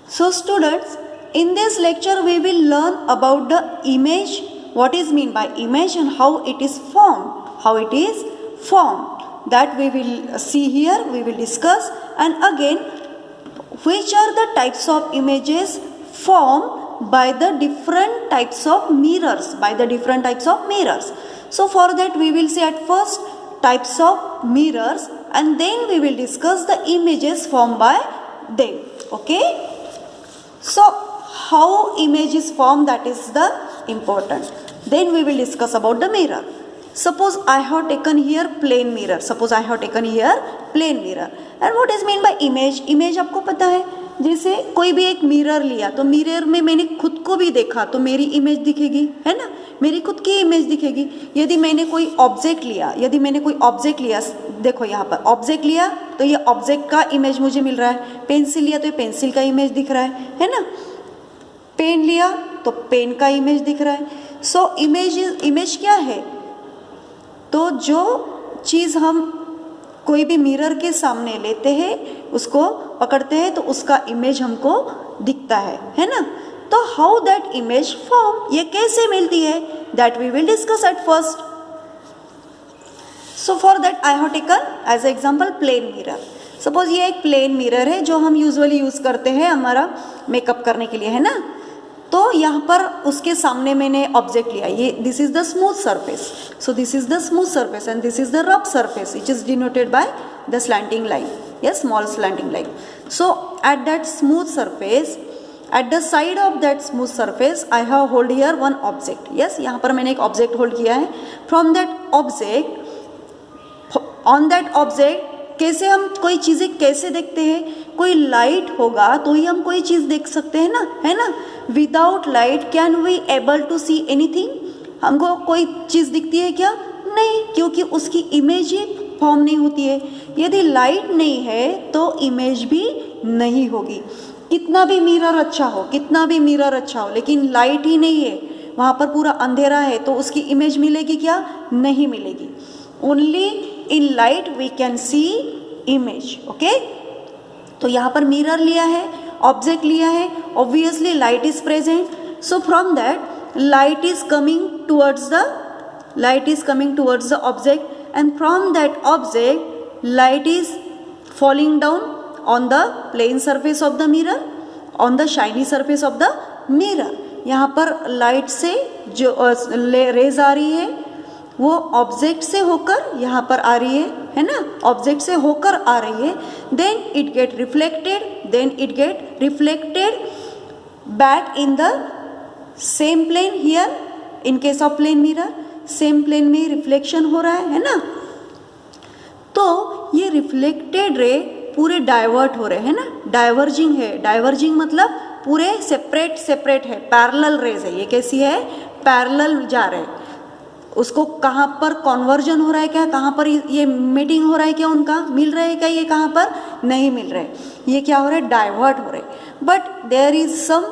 So students, in this lecture we will learn about the image, what is mean by image and how it is formed. That we will see here, we will discuss. And again, which are the types of images formed by the different types of mirrors, So for that we will see at first types of mirrors and then we will discuss the images formed by them. Okay. So how image is formed, that is the important. Then we will discuss about the mirror. Suppose I have taken here plain mirror. And what is mean by image? Image आपको पता है, जैसे कोई भी एक mirror लिया तो mirror में मैंने खुद को भी देखा तो मेरी इमेज दिखेगी, है ना, मेरी खुद की इमेज दिखेगी. यदि मैंने कोई ऑब्जेक्ट लिया, देखो यहाँ पर ऑब्जेक्ट लिया तो ये ऑब्जेक्ट का इमेज मुझे मिल रहा है. पेंसिल लिया तो ये पेंसिल का इमेज दिख रहा है ना. पेन लिया तो पेन का इमेज दिख रहा है. सो इमेज क्या है? तो जो चीज़ हम कोई भी मिरर के सामने लेते हैं, उसको पकड़ते हैं तो उसका इमेज हमको दिखता है ना. तो हाउ दैट इमेज फॉर्म, ये कैसे मिलती है, that we will discuss at first. So for that I have taken as example plane mirror. Suppose ये एक प्लेन मिरर है जो हम यूजुअली यूज़ करते हैं हमारा मेकअप करने के लिए, है ना. तो यहाँ पर उसके सामने मैंने ऑब्जेक्ट लिया, ये this is the smooth surface. So this is the smooth surface and this is the rough surface which is denoted by the slanting line, yes, small slanting line. So at that smooth surface, at the side of that smooth surface I have hold here one object. Yes, यहाँ पर मैंने एक object hold किया है. From that object, on that object कैसे हम कोई चीज़ें कैसे देखते हैं? कोई लाइट होगा तो ही हम कोई चीज़ देख सकते हैं ना, है ना. Without light can we able to see anything? हमको कोई चीज़ दिखती है क्या? नहीं, क्योंकि उसकी इमेज ही फॉर्म नहीं होती है. यदि लाइट नहीं है तो इमेज भी नहीं होगी. कितना भी मिरर अच्छा हो, लेकिन लाइट ही नहीं है, वहाँ पर पूरा अंधेरा है, तो उसकी इमेज मिलेगी क्या? नहीं मिलेगी. Only in light we can see image. Okay. तो यहाँ पर मिरर लिया है, ऑब्जेक्ट लिया है, obviously light is present. So from that light is coming towards the object and from that object light is falling down on the plane surface of the mirror, on the shiny surface of the mirror. यहाँ पर light से जो raise आ रही है वो object से होकर यहाँ पर आ रही है ना, ऑब्जेक्ट से होकर आ रही है. then it get reflected back in the same plane. here in case of plane mirror same plane में रिफ्लेक्शन हो रहा है ना. तो ये रिफ्लेक्टेड रे पूरे डाइवर्ट हो रहे हैं ना, डाइवर्जिंग है. डाइवर्जिंग मतलब पूरे सेपरेट है, पैरेलल रेज है. ये कैसी है? पैरेलल जा रहे हैं. उसको कहाँ पर कन्वर्जन हो रहा है क्या? कहाँ पर ये मीटिंग हो रहा है क्या? उनका मिल रहा है क्या? ये कहाँ पर नहीं मिल रहा है. ये क्या हो रहा है? डाइवर्ट हो रहे. But there is some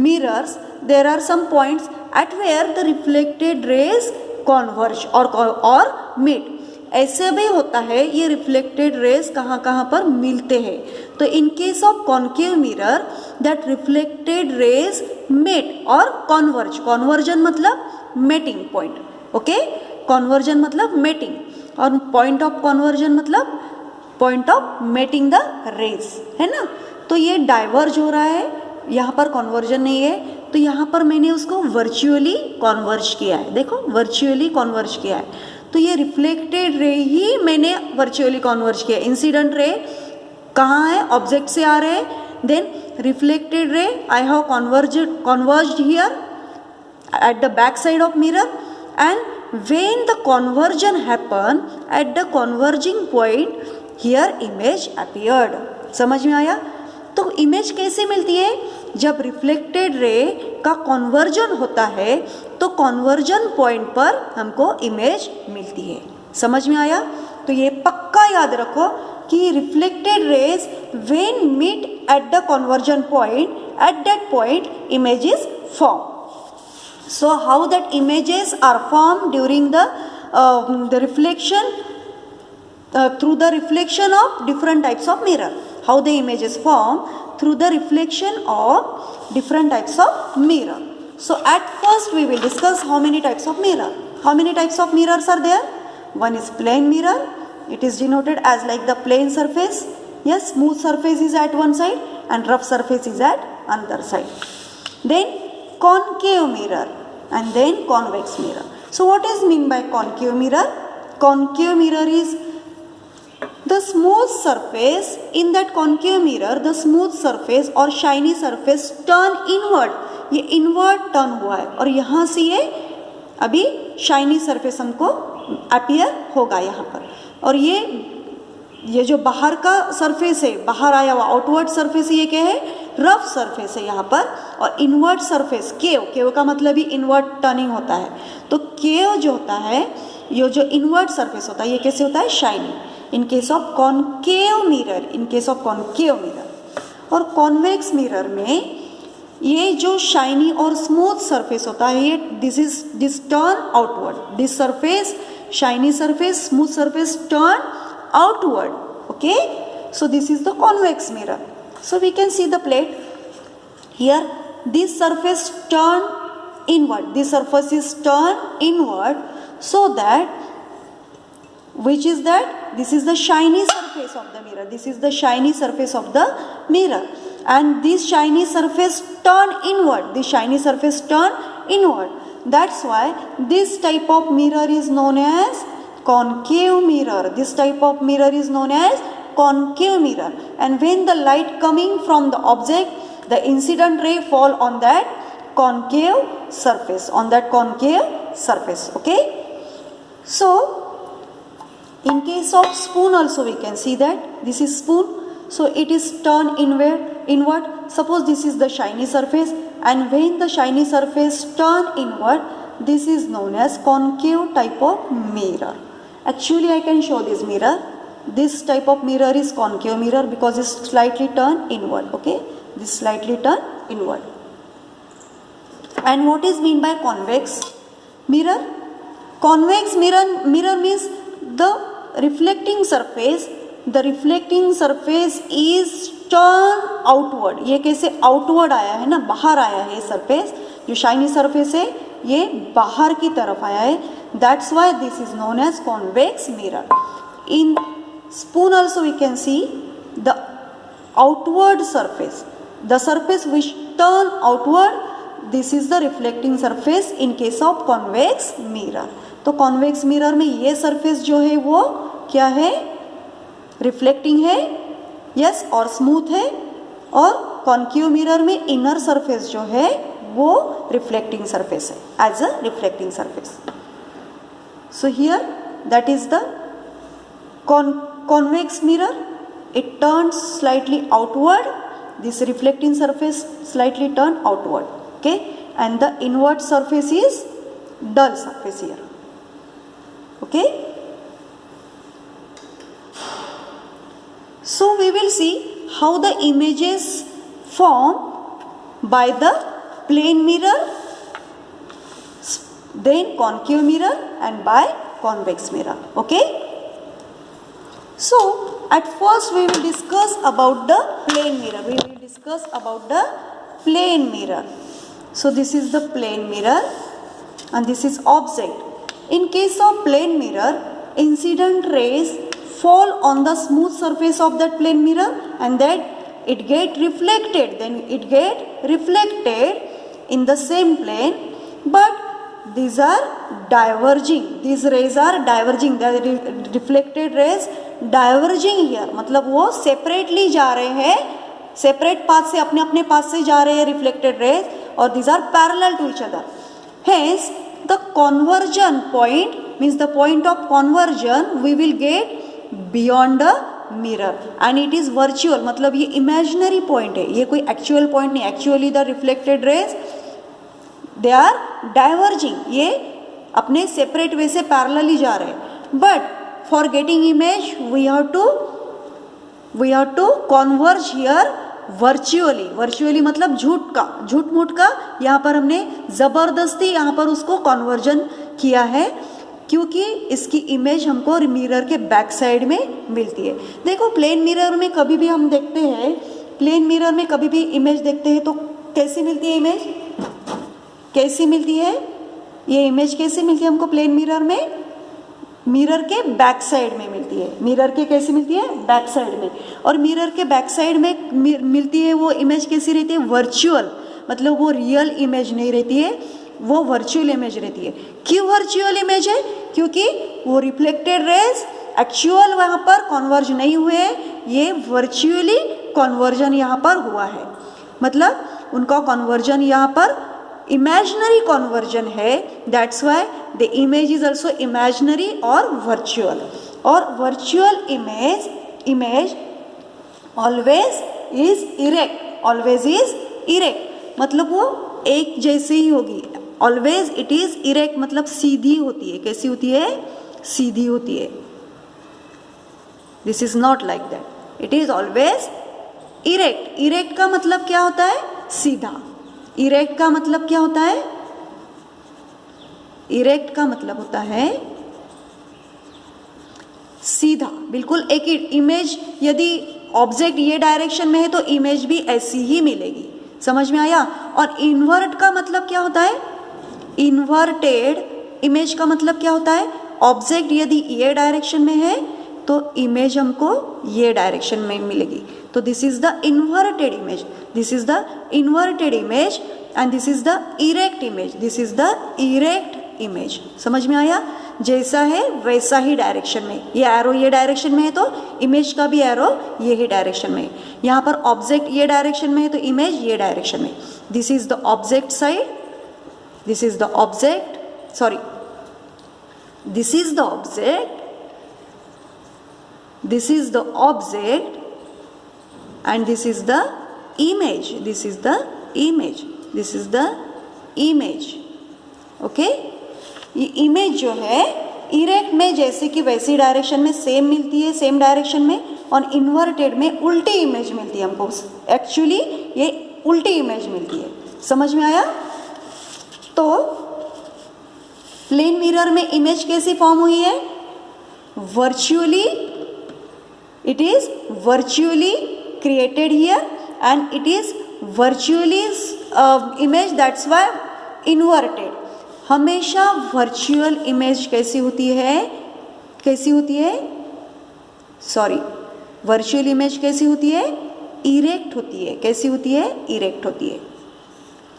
mirrors, there are some points at where the reflected rays converge or meet. ऐसे भी होता है, ये रिफ्लेक्टेड रेज कहाँ कहाँ पर मिलते हैं. तो in case of concave mirror that reflected rays met और कॉन्वर्ज. कॉन्वर्जन मतलब मेटिंग पॉइंट. ओके. कॉन्वर्जन मतलब मेटिंग और पॉइंट ऑफ कॉन्वर्जन मतलब point of meeting the rays, है ना. तो ये डाइवर्ज हो रहा है, यहाँ पर कॉन्वर्जन नहीं है, तो यहाँ पर मैंने उसको वर्चुअली कॉन्वर्ज किया है. देखो, वर्चुअली कॉन्वर्ज किया है. तो ये रिफ्लेक्टेड रे ही मैंने वर्चुअली कॉन्वर्ज किया. इंसिडेंट रे कहाँ है? ऑब्जेक्ट से आ रहे हैं. Then reflected ray I have converged here at the back side of mirror, and when the conversion happen at the converging point, here image appeared. समझ में आया? तो इमेज कैसे मिलती है? जब रिफ्लेक्टेड रे का कॉन्वर्जन होता है तो कॉन्वर्जन पॉइंट पर हमको इमेज मिलती है. समझ में आया? तो ये पक्का याद रखो कि reflected rays when meet at the convergence point, at that point image is form. So how that images are formed during the reflection through the reflection of different types of mirror. How the images form through the reflection of different types of mirror. So at first we will discuss how many types of mirror. How many types of mirrors are there? One is plane mirror. It is denoted as like the plane surface. Yes, smooth surface is at one side and rough surface is at another side. Then concave mirror and then convex mirror. So what is mean by concave mirror? Concave mirror is the smooth surface. In that concave mirror, the smooth surface और shiny surface turn inward. ये inward turn हुआ है और यहाँ से ये अभी shiny surface हमको appear होगा यहाँ पर, और ये जो बाहर का सरफेस है, बाहर आया हुआ आउटवर्ड सरफेस, ये क्या है? रफ सरफेस है यहाँ पर. और इनवर्ड सरफेस केव का मतलब ही इनवर्ड टर्निंग होता है. तो केव जो होता है, ये जो इनवर्ड सरफेस होता है, ये कैसे होता है? Shiny. In case of concave mirror, और कॉन्वेक्स मिरर में ये जो शाइनी और स्मूथ सरफेस होता है, ये this turn outward. This surface, shiny surface, smooth surface turn outward. Okay, so this is the convex mirror. So we can see the plate here. This surface turn inward. This surface is turned inward, so that, which is that? This is the shiny surface of the mirror. This is the shiny surface of the mirror, and this shiny surface turn inward. This shiny surface turn inward. That's why this type of mirror is known as concave mirror. This type of mirror is known as concave mirror. And when the light coming from the object, the incident ray fall on that concave surface. Okay. So in case of spoon also we can see that this is spoon. So it is turned inward. Suppose this is the shiny surface, and when the shiny surface turn inward, this is known as concave type of mirror. Actually I can show this mirror. This type of mirror is concave mirror because it's slightly turned inward. Okay, this slightly turned inward. And what is mean by convex mirror? Convex mirror means the reflecting surface. The reflecting surface is turn outward. ये कैसे outward आया है ना, बाहर आया है. ये surface जो शाइनी सरफेस है, ये बाहर की तरफ आया है. That's why this is known as convex mirror. In spoon also we can see the outward surface, the surface which turn outward, this is the reflecting surface in case of convex mirror. तो convex mirror में ये surface जो है वो क्या है? Reflecting है, yes, और स्मूथ है. और कॉन्केव मिरर में इनर सरफेस जो है वो रिफ्लेक्टिंग सरफेस है, as a reflecting surface. So here that is the convex mirror. It turns slightly outward. This reflecting surface slightly turn outward. Okay, and the inward surface is dull surface here. Okay. So we will see how the images form by the plane mirror, then concave mirror, and by convex mirror. Okay. So at first we will discuss about the plane mirror. So this is the plane mirror and this is object. In case of plane mirror, incident rays fall on the smooth surface of that plane mirror, and that it get reflected. Then it get reflected in the same plane, but these are diverging. These rays are diverging. The reflected rays diverging here. मतलब वो separately जा रहे हैं, separate path से अपने अपने path से जा रहे हैं reflected rays, और these are parallel to each other. Hence the conversion point means the point of conversion we will get beyond the mirror, and it is virtual. मतलब ये इमेजिनरी पॉइंट है, ये कोई एक्चुअल पॉइंट नहीं. Actually the reflected rays they are diverging, ये अपने separate way से parallelly जा रहे हैं. But for getting image we have to converge here virtually मतलब झूठ मूठ का यहाँ पर हमने जबरदस्ती यहाँ पर उसको कॉन्वर्जन किया है, क्योंकि इसकी इमेज हमको मिरर के बैक साइड में मिलती है. देखो प्लेन मिरर में कभी भी हम देखते हैं प्लेन मिरर में कभी भी इमेज देखते हैं तो कैसी मिलती है इमेज, कैसी मिलती है, ये इमेज कैसी मिलती है हमको प्लेन मिरर में, मिरर के बैक साइड में मिलती है, मिरर के कैसी मिलती है, बैक साइड में। और मिरर के बैक साइड में मिलती है वो इमेज कैसी रहती है, वर्चुअल, मतलब वो रियल इमेज नहीं रहती है, वो वर्चुअल इमेज रहती है। क्यों वर्चुअल इमेज है, क्योंकि वो रिफ्लेक्टेड रेज एक्चुअल वहाँ पर कन्वर्ज नहीं हुए, ये वर्चुअली कन्वर्जन यहाँ पर हुआ है, मतलब उनका कन्वर्जन यहाँ पर इमेजिनरी कन्वर्जन है, that's why the image is also imaginary और वर्चुअल। और virtual image always is erect, always is erect, मतलब वो एक जैसे ही होगी, ऑलवेज इट इज इरेक्ट, मतलब सीधी होती है, कैसी होती है, सीधी होती है। This is not like that, it is always erect. Erect का मतलब क्या होता है, सीधा। इरेक्ट का मतलब क्या होता है, इरेक्ट का मतलब होता है सीधा, बिल्कुल एक ही इमेज, यदि ऑब्जेक्ट ये डायरेक्शन में है तो इमेज भी ऐसी ही मिलेगी, समझ में आया। और इन्वर्ट का मतलब क्या होता है, इन्वर्टेड इमेज का मतलब क्या होता है, ऑब्जेक्ट यदि ये डायरेक्शन में है तो इमेज हमको ये डायरेक्शन में मिलेगी, तो this is the inverted image, this is the inverted image and this is the erect image, this is the erect image. समझ में आया, जैसा है वैसा ही डायरेक्शन में, ये एरो ये डायरेक्शन में है तो इमेज का भी एरो ये ही डायरेक्शन में है, यहाँ पर ऑब्जेक्ट ये डायरेक्शन में है तो इमेज ये डायरेक्शन में। This is the object side, this is the object, sorry this is the object, this is the object and this is the image, this is the image, this is the image, okay। ये image जो है erect में जैसे कि वैसी direction में same मिलती है, सेम डायरेक्शन में, और इन्वर्टेड में उल्टी इमेज मिलती है हमको, एक्चुअली ये उल्टी इमेज मिलती है, समझ में आया। तो प्लेन मिरर में इमेज कैसी फॉर्म हुई है, virtually, it is virtually created here and it is virtually image, that's why inverted। हमेशा वर्चुअल इमेज कैसी होती है, कैसी होती है, सॉरी वर्चुअल इमेज कैसी होती है, इरेक्ट होती है, कैसी होती है, इरेक्ट होती है।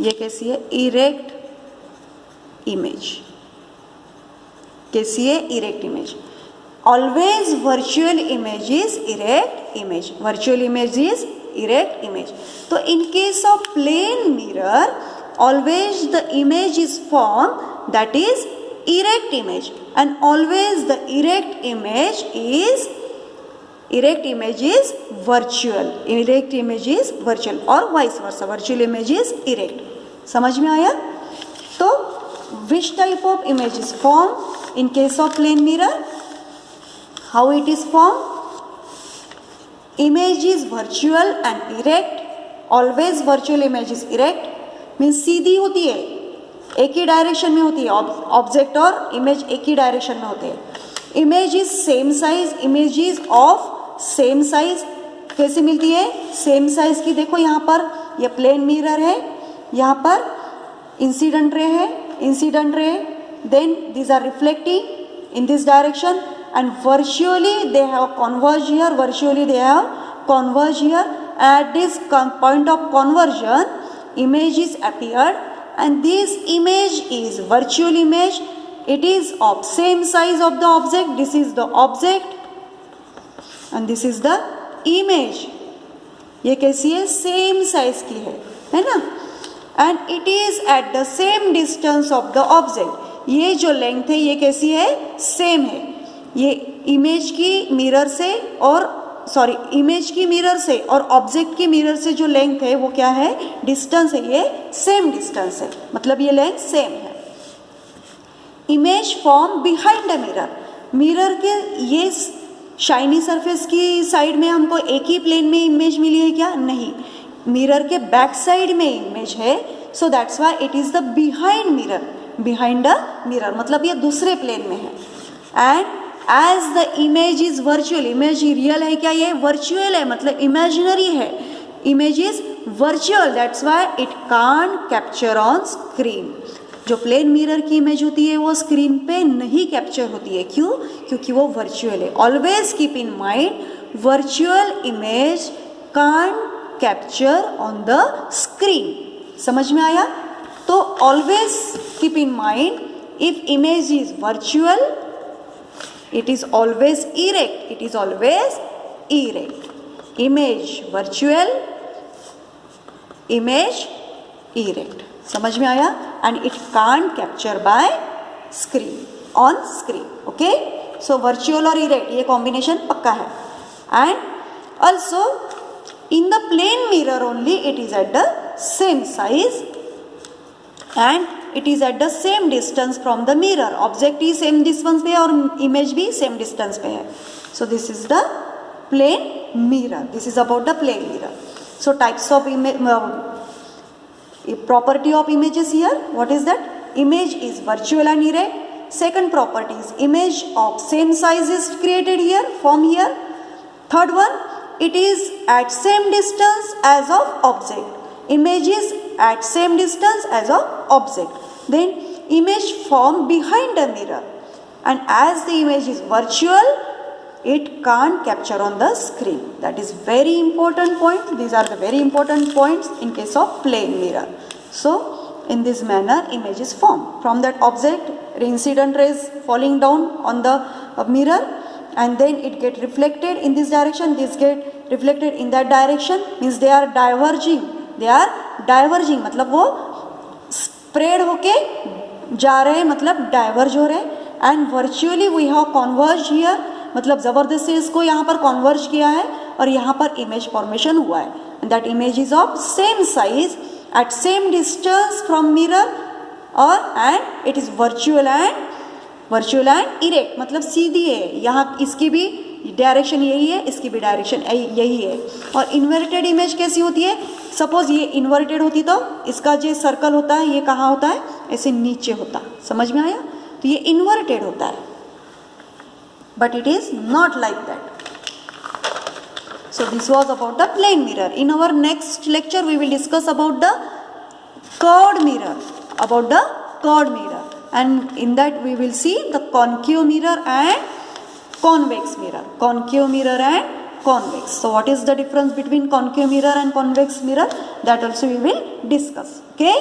ये कैसी है, इरेक्ट इमेज, कैसी है, erect image. Always virtual image is erect image, virtual image is erect image। तो in case of plane mirror always the image is formed that is erect image and always the erect image is virtual, erect image is virtual or vice versa, virtual image is erect। समझ में आया। तो which type of image is formed in case of plane mirror, how it is formed, image is virtual and erect, always virtual image is erect, means सीधी होती है, एक ही direction में होती है, ऑब्जेक्ट और इमेज एक ही डायरेक्शन में होते हैं। Image is same size, image is of same size, कैसे मिलती है, सेम साइज की। देखो यहाँ पर ये प्लेन मिरर है, यहाँ पर इंसिडेंट रे है, incident ray, then these are reflecting in this direction and virtually they have converged here, virtually they have converged here. At this point of conversion image is appeared and this image is virtual image, it is of same size of the object, this is the object and this is the image। ये कैसी है, same size की है ना, and it is at the same distance of the object। ये जो length है ये कैसी है, सेम है। ये इमेज की मिरर से और सॉरी इमेज की मिरर से और ऑब्जेक्ट की मिरर से जो लेंथ है वो क्या है, डिस्टेंस है, ये सेम डिस्टेंस है, मतलब ये लेंथ सेम है। Image form behind the mirror, mirror के ये शाइनी सरफेस की साइड में हमको एक ही प्लेन में इमेज मिली है क्या, नहीं, मिरर के बैक साइड में इमेज है, so that's why it is the behind mirror, behind the mirror मतलब ये दूसरे प्लेन में है। And as the image is virtual, image real है क्या, ये वर्चुअल है मतलब इमेजिनरी है, image is virtual, that's why it can't capture on screen. जो प्लेन मिरर की इमेज होती है वो स्क्रीन पे नहीं कैप्चर होती है. क्यों? क्योंकि वो वर्चुअल है. Always keep in mind virtual image can't capture on the screen. समझ में आया? तो always keep in mind if image is virtual it is always erect. It is always erect. Image virtual, image erect. समझ में आया? And it can't capture by screen, on screen. Okay? So virtual और erect ये combination पक्का है. And also in the plane mirror only it is at the same size and it is at the same distance from the mirror. Object is same distance पे और image भी same distance पे है. So this is the plane mirror. This is about the plane mirror. So types of property of images here. What is that? Image is virtual and erect. Second property is image of same size is created here, from here. Third one, it is at same distance as of object. Image is at same distance as of object. Then image formed behind the mirror, and as the image is virtual, it can't capture on the screen. That is very important point. These are the very important points in case of plane mirror. So in this manner image is formed from that object. Incident rays falling down on the mirror, and then it get reflected in this direction, this get reflected in that direction, means they are diverging. They are diverging मतलब वो spread होके जा रहे हैं, मतलब diverge हो रहे हैं. And virtually we have converge here, मतलब ज़बरदस्ती इसको यहाँ पर कॉन्वर्ज किया है और यहाँ पर इमेज फॉर्मेशन हुआ है. And that image is of same size at same distance from mirror और and it is virtual and erect, मतलब सीधी है. यहाँ इसकी भी डायरेक्शन यही है, इसकी भी डायरेक्शन यही है. और इन्वर्टेड इमेज कैसी होती है? सपोज ये इन्वर्टेड होती तो इसका जो सर्कल होता है ये कहाँ होता है? ऐसे नीचे होता. समझ में आया? तो ये इन्वर्टेड होता है, but it is not like that. So this was about the plane mirror. In our next lecture we will discuss about the curved mirror, and in that we will see the concave mirror and convex mirror. So what is the difference between concave mirror and convex mirror? That also we will discuss. Okay.